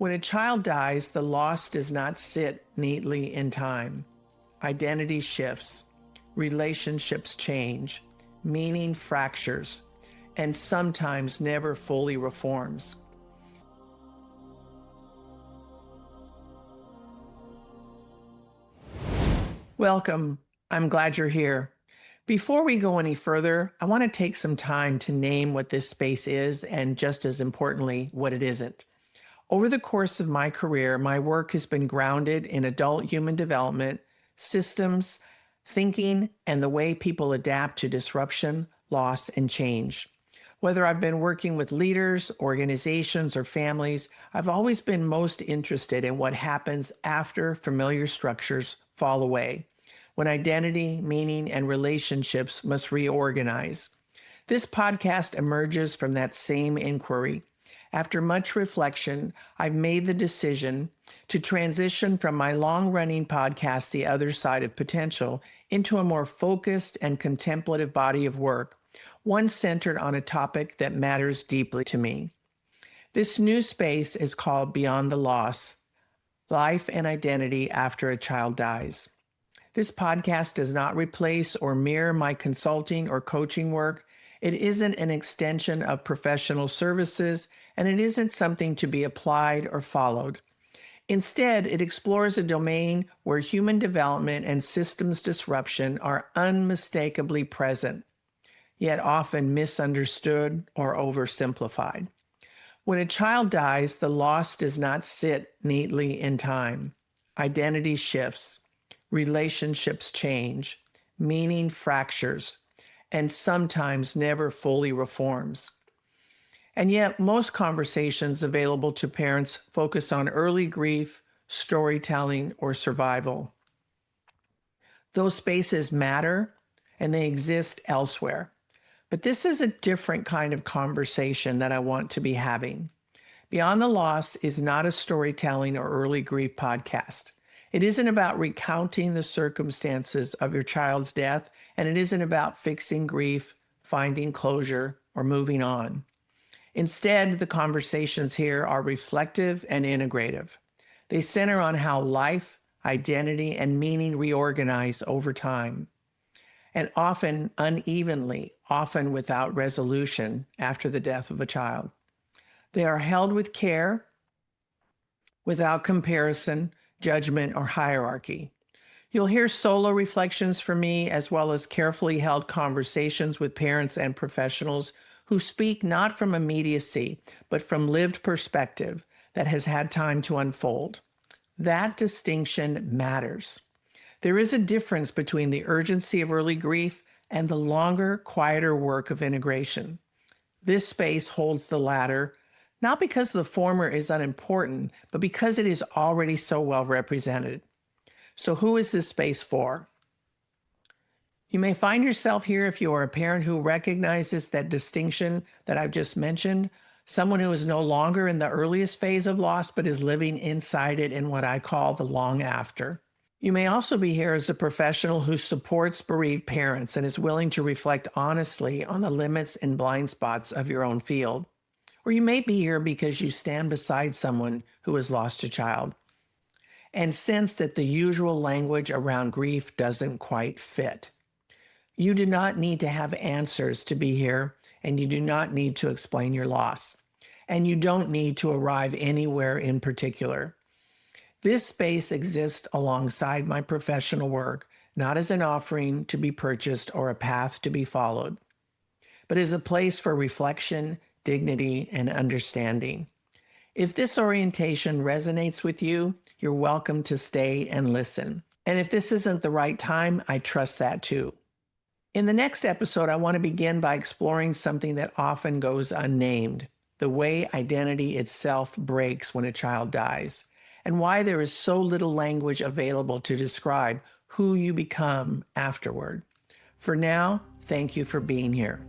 When a child dies, the loss does not sit neatly in time. Identity shifts, relationships change, meaning fractures, and sometimes never fully reforms. Welcome. I'm glad you're here. Before we go any further, I want to take some time to name what this space is and, just as importantly, what it isn't. Over the course of my career, my work has been grounded in adult human development, systems, thinking, and the way people adapt to disruption, loss, and change. Whether I've been working with leaders, organizations, or families, I've always been most interested in what happens after familiar structures fall away, when identity, meaning, and relationships must reorganize. This podcast emerges from that same inquiry. After much reflection, I've made the decision to transition from my long-running podcast, The Other Side of Potential, into a more focused and contemplative body of work, one centered on a topic that matters deeply to me. This new space is called Beyond the Loss: Life and Identity After a Child Dies. This podcast does not replace or mirror my consulting or coaching work. It isn't an extension of professional services, and it isn't something to be applied or followed. Instead, it explores a domain where human development and systems disruption are unmistakably present, yet often misunderstood or oversimplified. When a child dies, the loss does not sit neatly in time. Identity shifts, relationships change, meaning fractures, and sometimes never fully reforms. And yet, most conversations available to parents focus on early grief, storytelling, or survival. Those spaces matter, and they exist elsewhere. But this is a different kind of conversation that I want to be having. Beyond the Loss is not a storytelling or early grief podcast. It isn't about recounting the circumstances of your child's death, and it isn't about fixing grief, finding closure, or moving on. Instead, the conversations here are reflective and integrative. They center on how life, identity, and meaning reorganize over time, and often unevenly, often without resolution after the death of a child. They are held with care, without comparison, judgment, or hierarchy. You'll hear solo reflections from me, as well as carefully held conversations with parents and professionals who speak not from immediacy, but from lived perspective that has had time to unfold. That distinction matters. There is a difference between the urgency of early grief and the longer, quieter work of integration. This space holds the latter, not because the former is unimportant, but because it is already so well represented. So who is this space for? You may find yourself here if you are a parent who recognizes that distinction that I've just mentioned, someone who is no longer in the earliest phase of loss, but is living inside it in what I call the long after. You may also be here as a professional who supports bereaved parents and is willing to reflect honestly on the limits and blind spots of your own field. Or you may be here because you stand beside someone who has lost a child and sense that the usual language around grief doesn't quite fit. You do not need to have answers to be here, and you do not need to explain your loss, and you don't need to arrive anywhere in particular. This space exists alongside my professional work, not as an offering to be purchased or a path to be followed, but as a place for reflection, dignity, and understanding. If this orientation resonates with you, you're welcome to stay and listen. And if this isn't the right time, I trust that too. In the next episode, I want to begin by exploring something that often goes unnamed: the way identity itself breaks when a child dies, and why there is so little language available to describe who you become afterward. For now, thank you for being here.